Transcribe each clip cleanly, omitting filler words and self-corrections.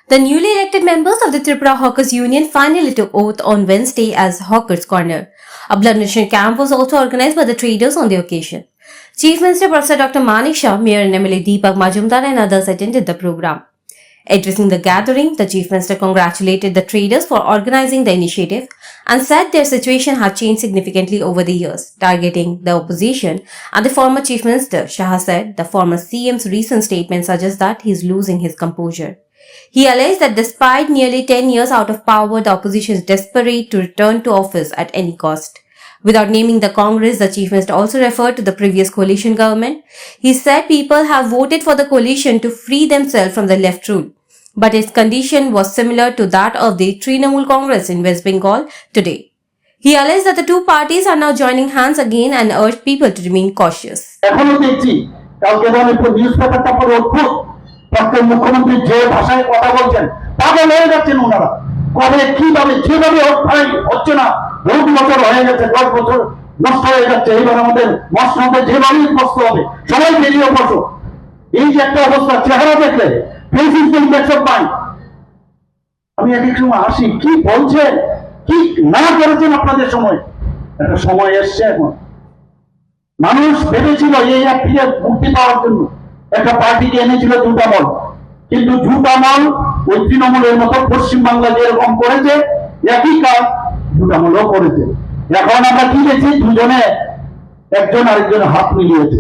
The newly elected members of the Tripura Hawkers Union finally took oath on Wednesday as Hawkers Corner. A blood donation camp was also organized by the traders on the occasion. Chief Minister Professor Dr. Manik Shah, Mayor and MLA Deepak Majumdar and others attended the program. Addressing the gathering, the Chief Minister congratulated the traders for organizing the initiative and said their situation had changed significantly over the years, targeting the opposition. And the former Chief Minister, Shah, said the former CM's recent statement suggests that he is losing his composure. He alleged that despite nearly 10 years out of power, the opposition is desperate to return to office at any cost. Without naming the Congress, the Chief Minister also referred to the previous coalition government. He said people have voted for the coalition to free themselves from the left rule, but its condition was similar to that of the Trinamool Congress in West Bengal today. He alleged that the two parties are now joining hands again and urged people to remain cautious. প্রাক্তন মুখ্যমন্ত্রী যে ভাষায় কথা বলছেন পাগল হয়ে যাচ্ছেন ওনারা কবে কিভাবে যেভাবে হচ্ছে না বহু বছর হয়ে গেছে 10 বছর নষ্ট হয়ে যাচ্ছে এইবার আমাদের মসনদে যেভাবেই বসতে হবে সবাই বেরিয়ে বসো এই যে একটা অবস্থা চেহারা দেখলে প্রেসিডেন্ট দেখতে পাই আমি এক সময় আসি কি বলছেন কি না করেছেন আপনাদের সময় একটা সময় এসছে এখন মানুষ ভেবেছিল এই এক ফিরে মুক্তি পাওয়ার জন্য একটা পার্টিকে এনেছিল জুটামল কিন্তু জুটামল ওই তৃণমূলের মতো পশ্চিমবাংলা যেরকম করেছে একই কাজ জুটামলও করেছে এখন আমরা কি দেখছি দুজনে একজন আরেকজনের হাত মিলিয়েছে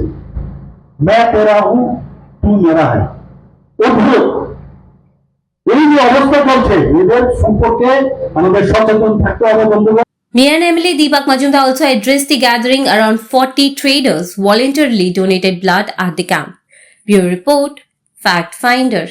मैं तेरा हूं तू मेरा है অদ্ভুত এই যে অবস্থা চলছে এদের সম্পর্কে আমাদের সচেতন থাকতে হবে বন্ধুগণ. Mayor and MLA Deepak Majumdar also addressed the gathering. Around 40 traders voluntarily donated blood at the camp. Bureau Report, Fact Finder.